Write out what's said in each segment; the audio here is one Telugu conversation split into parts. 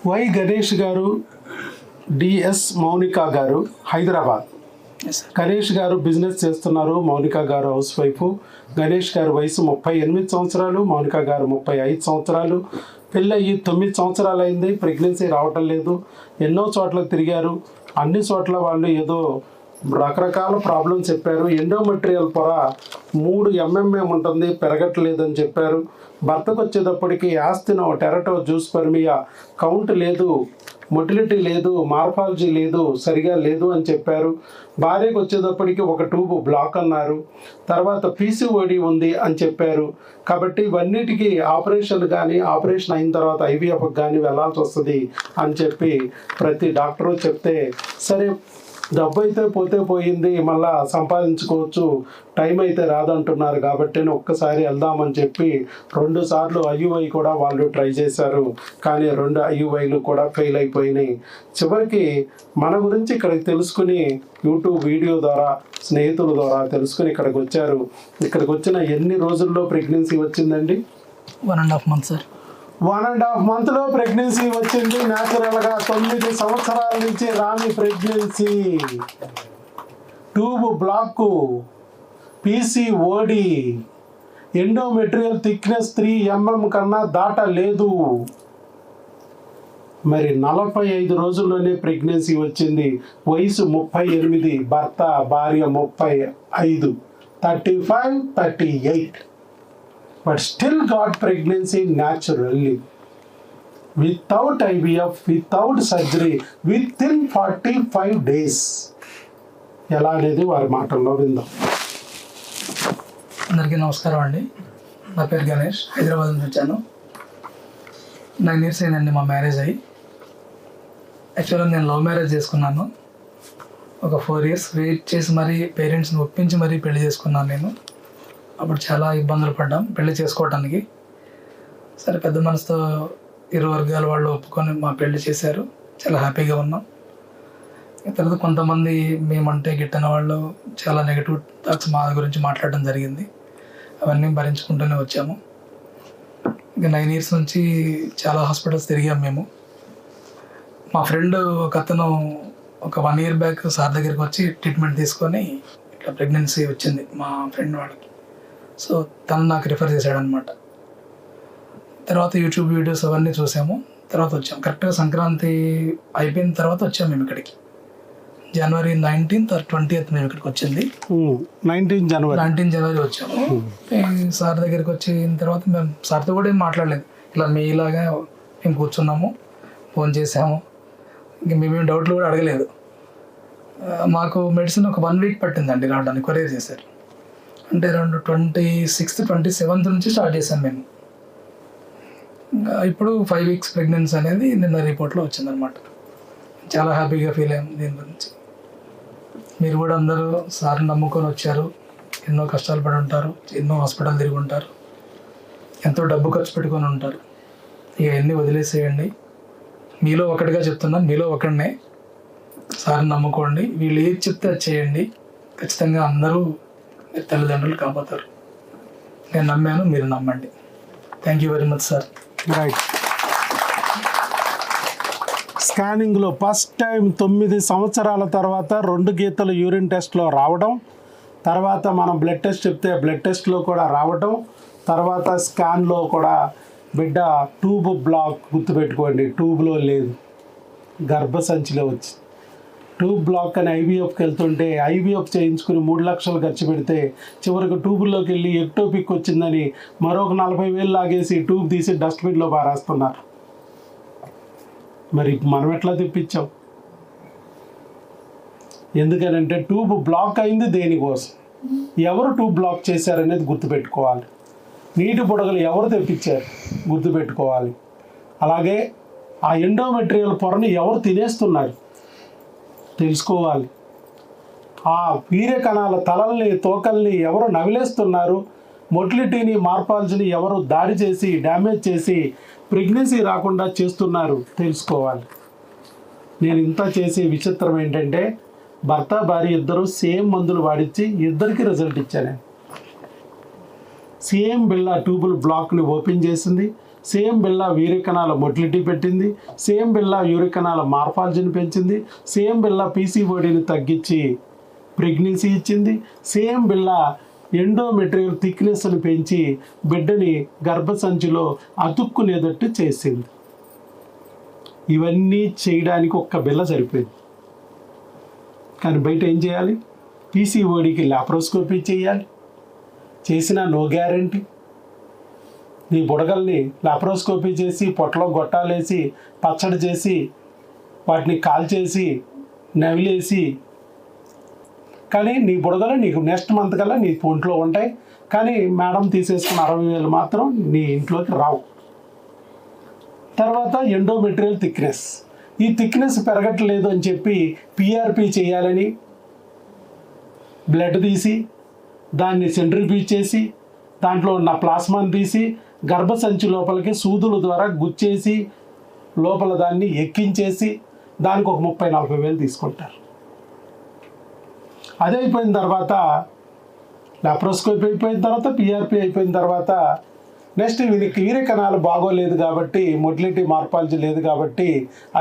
వై గణేష్ గారు, డిఎస్ మౌనిక గారు హైదరాబాద్. గణేష్ గారు బిజినెస్ చేస్తున్నారు, మౌనిక గారు హౌస్ వైఫ్. గణేష్ గారు వయసు 38 సంవత్సరాలు, మౌనిక గారు 35 సంవత్సరాలు. పెళ్ళయి 9 సంవత్సరాలు అయింది, ప్రెగ్నెన్సీ రావటం లేదు. ఎన్నో చోట్ల తిరిగారు, అన్ని చోట్ల వాళ్ళు ఏదో రకరకాల ప్రాబ్లమ్స్ చెప్పారు. ఎండోమెట్రియల్ పొర 3 mm ఉంటుంది, పెరగట్లేదని చెప్పారు. భర్తకు వచ్చేటప్పటికి యాస్తినో, టెరటో, జూస్పర్మియా కౌంట్ లేదు, మొటిలిటీ లేదు, మార్ఫాలజీ లేదు, సరిగా లేదు అని చెప్పారు. భార్యకు వచ్చేటప్పటికి ఒక ట్యూబ్ బ్లాక్ అన్నారు. తర్వాత పీసీఓడి ఉంది అని చెప్పారు. కాబట్టి ఇవన్నిటికీ ఆపరేషన్ కానీ, ఆపరేషన్ అయిన తర్వాత ఐవీఎఫ్కి కానీ వెళ్ళాల్సి వస్తుంది అని చెప్పి ప్రతి డాక్టరు చెప్తే, సరే డబ్బు అయితే పోతే పోయింది, మళ్ళా సంపాదించుకోవచ్చు, టైం అయితే రాదంటున్నారు కాబట్టి ఒక్కసారి వెళ్దామని చెప్పి 2 సార్లు ఐయుఐ కూడా వాళ్ళు ట్రై చేశారు. కానీ 2 ఐయుఐలు కూడా ఫెయిల్ అయిపోయినాయి. చివరికి మన గురించి ఇక్కడికి తెలుసుకుని యూట్యూబ్ వీడియో ద్వారా, స్నేహితుల ద్వారా తెలుసుకుని ఇక్కడికి వచ్చారు. ఇక్కడికి వచ్చిన ఎన్ని రోజుల్లో ప్రెగ్నెన్సీ వచ్చిందండి? 1.5 months సార్. 1.5 monthలో ప్రెగ్నెన్సీ వచ్చింది. న్యాచురల్గా 9 సంవత్సరాల నుంచి రాని pregnancy. Tube block, PCOD, endometrial thickness 3 mm కన్నా దాటలేదు. మరి 45 రోజుల్లోనే ప్రెగ్నెన్సీ వచ్చింది. వయసు 38, భర్త భార్య 35, 35, 38. But still got pregnancy naturally, without IVF, without surgery, within 45 days. ఎలా అనేది వారి మాటల్లో విందాం. అందరికీ నమస్కారం అండి. నా పేరు గణేష్, హైదరాబాద్ నుంచి వచ్చాను. 9 years అయిందండి మా మ్యారేజ్ అయ్యి. యాక్చువల్గా నేను లవ్ మ్యారేజ్ చేసుకున్నాను. ఒక 4 years వెయిట్ చేసి మరీ పేరెంట్స్ని ఒప్పించి మరీ పెళ్లి చేసుకున్నాను నేను. అప్పుడు చాలా ఇబ్బందులు పడ్డాం పెళ్లి చేసుకోవడానికి. సరే పెద్ద మనసుతో ఇరు వర్గాల వాళ్ళు ఒప్పుకొని మా పెళ్లి చేశారు. చాలా హ్యాపీగా ఉన్నాం. తర్వాత కొంతమంది మేమంటే గిట్టని వాళ్ళు చాలా నెగిటివ్ థాట్స్ మా గురించి మాట్లాడడం జరిగింది. అవన్నీ భరించుకుంటూనే వచ్చాము. ఇంకా 9 years నుంచి చాలా హాస్పిటల్స్ తిరిగాం మేము. మా ఫ్రెండ్ ఒక అతను ఒక 1 year బ్యాక్ సార్ దగ్గరికి వచ్చి ట్రీట్మెంట్ తీసుకొని ఇట్లా ప్రెగ్నెన్సీ వచ్చింది మా ఫ్రెండ్ వాళ్ళకి. సో తను నాకు రిఫర్ చేశాడనమాట. తర్వాత యూట్యూబ్ వీడియోస్ అవన్నీ చూసాము. తర్వాత వచ్చాము. కరెక్ట్గా సంక్రాంతి అయిపోయిన తర్వాత వచ్చాము మేము ఇక్కడికి. January 19th or 20th మేము ఇక్కడికి వచ్చింది. 19 జనవరి వచ్చాము. సార్ దగ్గరికి వచ్చిన తర్వాత మేము సార్తో కూడా ఏం మాట్లాడలేదు. ఇలా మీలాగా మేము కూర్చున్నాము, ఫోన్ చేసాము. ఇంక మేమేం డౌట్లు కూడా అడగలేదు. మాకు మెడిసిన్ ఒక 1 week పట్టిందండి రావడానికి. కొరియర్ చేశారు. అంటే అరౌండ్ 26th, 27th నుంచి స్టార్ట్ చేశాను మేము. ఇప్పుడు 5 weeks ప్రెగ్నెన్సీ అనేది నిన్న రిపోర్ట్లో వచ్చిందనమాట. చాలా హ్యాపీగా ఫీల్ అయ్యాం దీని గురించి. మీరు కూడా అందరూ సార్ని నమ్ముకొని వచ్చారు. ఎన్నో కష్టాలు పడి ఉంటారు, ఎన్నో హాస్పిటల్ తిరిగి ఉంటారు, ఎంతో డబ్బు ఖర్చు పెట్టుకొని ఉంటారు. ఇక ఎన్ని వదిలేసేయండి. మీలో ఒకటిగా చెప్తున్నాను, మీలో ఒకడినే. సార్ని నమ్ముకోండి. వీళ్ళు ఏది చెప్తే అది చేయండి. ఖచ్చితంగా అందరూ మీరు తల్లిదండ్రులు కాపాతారు. నేను నమ్మాను, మీరు నమ్మండి. Thank you very much sir. Right. స్కానింగ్లో ఫస్ట్ టైం 9 సంవత్సరాల తర్వాత 2 గీతలు యూరిన్ టెస్ట్లో రావడం, తర్వాత మనం బ్లడ్ టెస్ట్ చెప్తే బ్లడ్ టెస్ట్లో కూడా రావడం, తర్వాత స్కాన్లో కూడా బిడ్డ ట్యూబ్ బ్లాక్, గుర్తుపెట్టుకోండి, ట్యూబ్లో లేదు, గర్భసంచిలో వచ్చి ట్యూబ్ బ్లాక్ అని ఐవీఎఫ్కి వెళ్తుంటే ఐవీఎఫ్ చేయించుకుని 3 లక్షలు ఖర్చు పెడితే చివరికి ట్యూబుల్లోకి వెళ్ళి ఎక్టోపిక్ వచ్చిందని మరొక 40,000 లాగేసి ట్యూబ్ తీసి డస్ట్బిన్లో పారేస్తున్నారు. మరి మనం ఎట్లా తెప్పించాం? ఎందుకనంటే ట్యూబ్ బ్లాక్ అయింది దేనికోసం, ఎవరు ట్యూబ్ బ్లాక్ చేశారనేది గుర్తుపెట్టుకోవాలి. నీటి బుడగలు ఎవరు తెప్పించారు గుర్తుపెట్టుకోవాలి. అలాగే ఆ ఎండోమెట్రియల్ పొరని ఎవరు తినేస్తున్నారు తెలుసుకోవాలి. ఆ వీర్య కణాల తలల్ని, తోకల్ని ఎవరు నవిలేస్తున్నారు, మొటిలిటీని, మార్పాలజీని ఎవరు దాడి చేసి, డ్యామేజ్ చేసి ప్రెగ్నెన్సీ రాకుండా చేస్తున్నారు తెలుసుకోవాలి. నేను ఇంత చేసే విచిత్రం ఏంటంటే భర్త భార్య ఇద్దరు సేమ్ మందులు వాడించి ఇద్దరికి రిజల్ట్ ఇచ్చాను. సేమ్ బిళ్ళ ట్యూబుల్ బ్లాక్ని ఓపెన్ చేసింది, సేమ్ బిళ్ళ యూరిక్ కణాల మొటిలిటీ పెట్టింది, సేమ్ బిళ్ళ యూరిక్ కణాల మార్ఫాలజీని పెంచింది, సేమ్ బిళ్ళ పీసీఓడిని తగ్గించి ప్రెగ్నెన్సీ ఇచ్చింది, సేమ్ బిళ్ళ ఎండోమెట్రియల్ థిక్నెస్ని పెంచి బిడ్డని గర్భసంచిలో అతుక్కునేటట్టు చేసింది. ఇవన్నీ చేయడానికి ఒక్క బిళ్ళ సరిపోయింది. కానీ బయట ఏం చేయాలి? పీసీఓడికి లాప్రోస్కోపీ చేయాలి, చేసినా నో గ్యారంటీ. నీ బుడగల్ని లాప్రోస్కోపీ చేసి పొట్టలో గొట్టాలేసి పచ్చడి చేసి వాటిని కాల్చేసి నవిలేసి, కానీ నీ బుడగలు నీకు నెక్స్ట్ మంత్ కల్లా నీ ఒంట్లో ఉంటాయి, కానీ మేడం తీసేసుకున్న 60,000 మాత్రం నీ ఇంట్లోకి రావు. తర్వాత ఎండోమెట్రియల్ థిక్నెస్, ఈ థిక్నెస్ పెరగట్లేదు అని చెప్పి పిఆర్పి చేయాలని బ్లడ్ తీసి దాన్ని సెంట్రిఫ్యూజ్ చేసి దాంట్లో ఉన్న ప్లాస్మాని తీసి గర్భసంచి లోపలికి సూదుల ద్వారా గుచ్చేసి లోపల దాన్ని ఎక్కించేసి దానికి ఒక 30-40 వేలు తీసుకుంటారు. అదే అయిపోయిన తర్వాత లాప్రోస్కోపీ అయిపోయిన తర్వాత పిఆర్పి అయిపోయిన తర్వాత నెక్స్ట్ వీరి కణాలు బాగోలేదు కాబట్టి మొటిలిటీ మార్పాలజీ లేదు కాబట్టి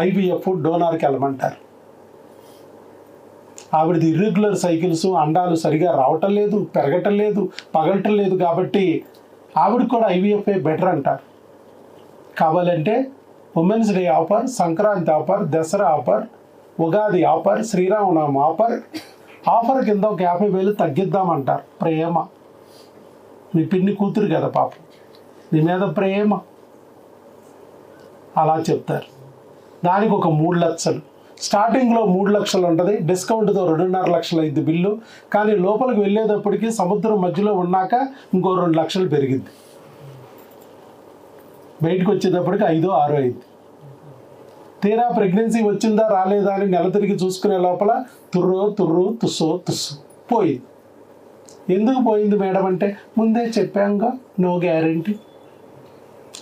ఐవీఎఫ్ డోనార్కి వెళ్ళమంటారు. ఆవిడది ఇర్రెగ్యులర్ సైకిల్స్, అండాలు సరిగా రావటం లేదు, పెరగటం లేదు, పగలటం లేదు కాబట్టి ఆవిడకి కూడా ఐవీఎఫ్ఏ బెటర్ అంటారు. కావాలంటే women's day offer, Sankranti offer, Dasara offer, Ugadi offer, Sri Rama Navami offer కింద ఒక 50,000 తగ్గిద్దామంటారు. ప్రేమ, మీ పిన్ని కూతురు కదా పాపం, నీ మీద ప్రేమ, అలా చెప్తారు. దానికి ఒక 3 లక్షలు, స్టార్టింగ్లో 3 లక్షలు ఉంటుంది, డిస్కౌంట్తో 2.5 లక్షలు అయింది బిల్లు. కానీ లోపలికి వెళ్ళేటప్పటికి సముద్రం మధ్యలో ఉన్నాక ఇంకో 2 లక్షలు పెరిగింది, బయటకు వచ్చేటప్పటికి 5-6 అయింది. తీరా ప్రెగ్నెన్సీ వచ్చిందా రాలేదా అని నెల తిరిగి చూసుకునే లోపల తుర్రు తుస్సు పోయింది. ఎందుకు పోయింది మేడం అంటే ముందే చెప్పాంగా, నో గ్యారంటీ,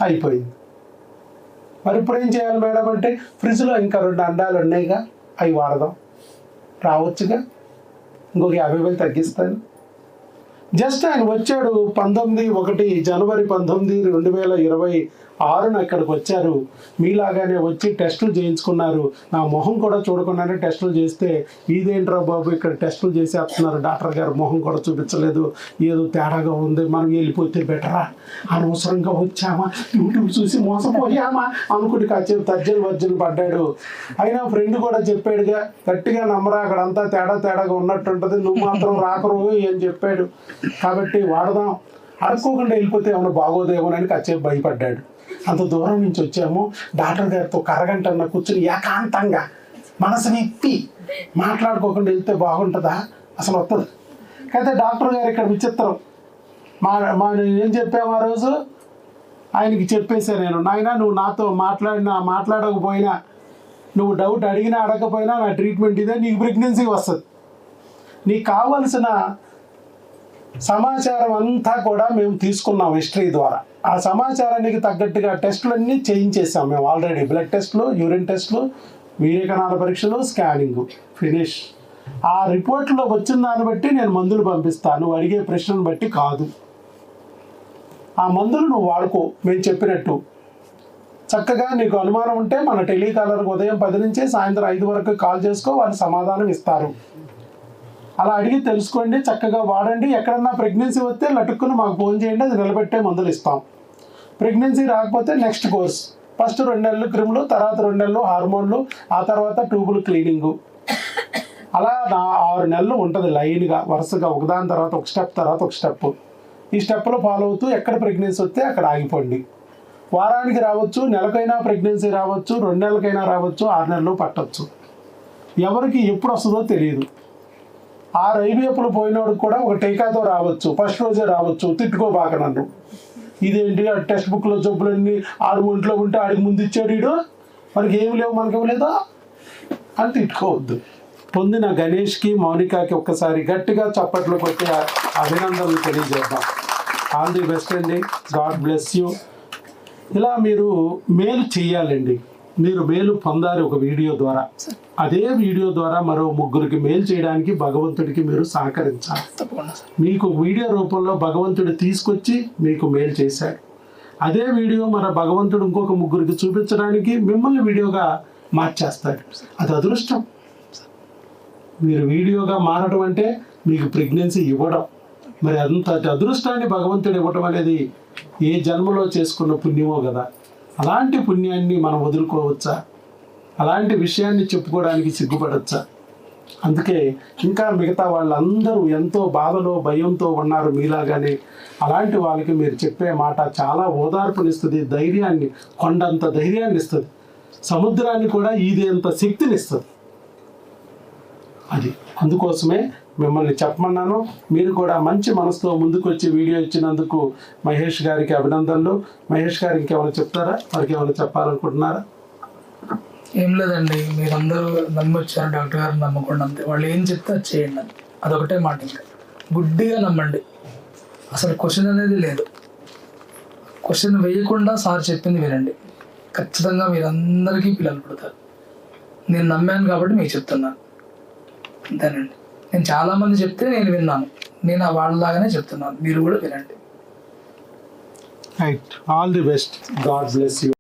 అయిపోయింది. మరి ఇప్పుడు ఏం చేయాలి మేడం అంటే ఫ్రిడ్జ్లో ఇంకా 2 అండాలు ఉన్నాయిగా, అవి వాడదాం, రావచ్చుగా, ఇంకొక 50,000 తగ్గిస్తాను. జస్ట్ ఆయన వచ్చాడు జనవరి 19, 2026 అక్కడికి వచ్చారు. మీలాగానే వచ్చి టెస్టులు చేయించుకున్నారు. నా మొహం కూడా చూడకుండానే టెస్టులు చేస్తే, ఇదేంట్రా బాబు ఇక్కడ టెస్టులు చేసేస్తున్నారు, డాక్టర్ గారు మొహం కూడా చూపించలేదు, ఏదో తేడాగా ఉంది, మనం వెళ్ళిపోతే బెటరా, అనవసరంగా వచ్చామా, యూట్యూబ్ చూసి మోసపోయామా అనుకుని కాసేపు తర్జన పడ్డాడు. అయినా ఫ్రెండ్ కూడా చెప్పాడుగా, గట్టిగా నమ్మరా, అక్కడంతా తేడాగా ఉన్నట్టుంటుంది, నువ్వు మాత్రం రాకరు అని చెప్పాడు. కాబట్టి వాడదాం, అడుక్కోకుండా వెళ్ళిపోతే ఏమైనా బాగోదేమోనని కాసేపు భయపడ్డాడు. అంత దూరం నుంచి వచ్చాము, డాక్టర్ గారితో కరగంట కూర్చుని ఏకాంతంగా మనసు విప్పి మాట్లాడుకోకుండా వెళ్తే బాగుంటుందా, అసలు వస్తుంది. అయితే డాక్టర్ గారు ఇక్కడ విచిత్రం, మా ఏం చెప్పాము ఆ రోజు ఆయనకి చెప్పేశాను నేను, నాయన నువ్వు నాతో మాట్లాడకపోయినా, నువ్వు డౌట్ అడిగినా అడగకపోయినా నా ట్రీట్మెంట్ ఇదే, నీకు ప్రెగ్నెన్సీ వస్తుంది. నీకు కావలసిన సమాచారం అంతా కూడా మేము తీసుకున్నాం హిస్టరీ ద్వారా. ఆ సమాచారానికి తగ్గట్టుగా టెస్టులన్నీ చేయించేసాం మేము ఆల్రెడీ. బ్లడ్ టెస్టులు, యూరిన్ టెస్టులు, వీర్యకణాల పరీక్షలు, స్కానింగ్ ఫినిష్. ఆ రిపోర్ట్లో వచ్చిన దాన్ని బట్టి నేను మందులు పంపిస్తాను, నువ్వు అడిగే ప్రశ్నను బట్టి కాదు. ఆ మందులు నువ్వు వాడుకో మేము చెప్పినట్టు. చక్కగా నీకు అనుమానం ఉంటే మన టెలికాలర్కి ఉదయం 10 నుంచి సాయంత్రం 5 వరకు కాల్ చేసుకో, వాళ్ళు సమాధానం ఇస్తారు. అలా అడిగి తెలుసుకోండి, చక్కగా వాడండి. ఎక్కడన్నా ప్రెగ్నెన్సీ వస్తే లటుక్కుని మాకు ఫోన్ చేయండి, అది నిలబెట్టే మందులు ఇస్తాం. ప్రెగ్నెన్సీ రాకపోతే నెక్స్ట్ కోర్స్, ఫస్ట్ 2 నెలలు క్రిములు, తర్వాత 2 నెలలు హార్మోన్లు, ఆ తర్వాత ట్యూబులు క్లీనింగు. అలా 6 నెలలు ఉంటుంది లైన్గా వరుసగా, ఒకదాని తర్వాత ఒక స్టెప్ తర్వాత ఒక స్టెప్. ఈ స్టెప్లో ఫాలో అవుతూ ఎక్కడ ప్రెగ్నెన్సీ వస్తే అక్కడ ఆగిపోండి. వారానికి రావచ్చు, నెలకైనా ప్రెగ్నెన్సీ రావచ్చు, 2 నెలలకైనా రావచ్చు, 6 నెలలు పట్టవచ్చు. ఎవరికి ఎప్పుడు వస్తుందో తెలియదు. 6 ఐవీఎఫ్లు పోయినోడికి కూడా ఒక టీకాతో రావచ్చు, ఫస్ట్ రోజే రావచ్చు. తిట్టుకోబాక నన్ను, ఇదేంటి ఆ టెక్స్ట్ బుక్లో జబ్బులన్నీ ఆడు ఒంట్లో ఉంటే ఆడికి ముందు ఇచ్చాడు వీడు, మనకి ఏమి లేవు మనకి ఇవ్వలేదా అని తిట్టుకోవద్దు. పొందిన గణేష్కి, మౌనికాకి ఒక్కసారి గట్టిగా చప్పట్లు కొట్టి అభినందనలు తెలియజేద్దాం. ఆల్ ది బెస్ట్ అండి, గాడ్ బ్లెస్ యూ. ఇలా మీరు మేలు చెయ్యాలండి, మీరు మేలు పొందాలి ఒక వీడియో ద్వారా. అదే వీడియో ద్వారా మరో 3కి మేలు చేయడానికి భగవంతుడికి మీరు సహకరించాలి. మీకు వీడియో రూపంలో భగవంతుడు తీసుకొచ్చి మీకు మేలు చేశాడు. అదే వీడియో మన భగవంతుడు ఇంకొక ముగ్గురికి చూపించడానికి మిమ్మల్ని వీడియోగా మార్చేస్తాడు. అది అదృష్టం. మీరు వీడియోగా మారడం అంటే మీకు ప్రెగ్నెన్సీ ఇవ్వడం. మరి అంత అదృష్టాన్ని భగవంతుడు ఇవ్వడం అనేది ఏ జన్మలో చేసుకున్న పుణ్యమో కదా. అలాంటి పుణ్యాన్ని మనం వదులుకోవచ్చా? అలాంటి విషయాన్ని చెప్పుకోవడానికి సిగ్గుపడచ్చా? అందుకే ఇంకా మిగతా వాళ్ళందరూ ఎంతో బాధలో భయంతో ఉన్నారు మీలాగానే. అలాంటి వాళ్ళకి మీరు చెప్పే మాట చాలా ఓదార్పునిస్తుంది, ధైర్యాన్ని, కొండంత ధైర్యాన్ని ఇస్తుంది, సముద్రాన్ని కూడా ఈదేంత శక్తిని ఇస్తుంది. అది అందుకోసమే మిమ్మల్ని చెప్పమన్నాను. మీరు కూడా మంచి మనసుతో ముందుకు వచ్చి వీడియో ఇచ్చినందుకు మహేష్ గారికి అభినందనలు. మహేష్ గారు ఇంకేమైనా చెప్తారా? వారికి ఏమైనా చెప్పాలనుకుంటున్నారా? ఏం లేదండి, మీరందరూ నమ్మొచ్చారు, డాక్టర్ గారు నమ్మకుండా అంతే. వాళ్ళు ఏం చెప్తే అది చేయండి అని, అదొకటే మాట. ఇంకా గుడ్డిగా నమ్మండి, అసలు క్వశ్చన్ అనేది లేదు. క్వశ్చన్ వేయకుండా సార్ చెప్పింది వినండి, ఖచ్చితంగా మీరందరికీ పిల్లలు పుడతారు. నేను నమ్మాను కాబట్టి మీకు చెప్తున్నాను, అంతేనండి. నేను చాలామంది చెప్తే నేను విన్నాను, నేను వాళ్ళలాగానే చెప్తున్నాను, మీరు కూడా వినండి. Right. All the best. God bless you.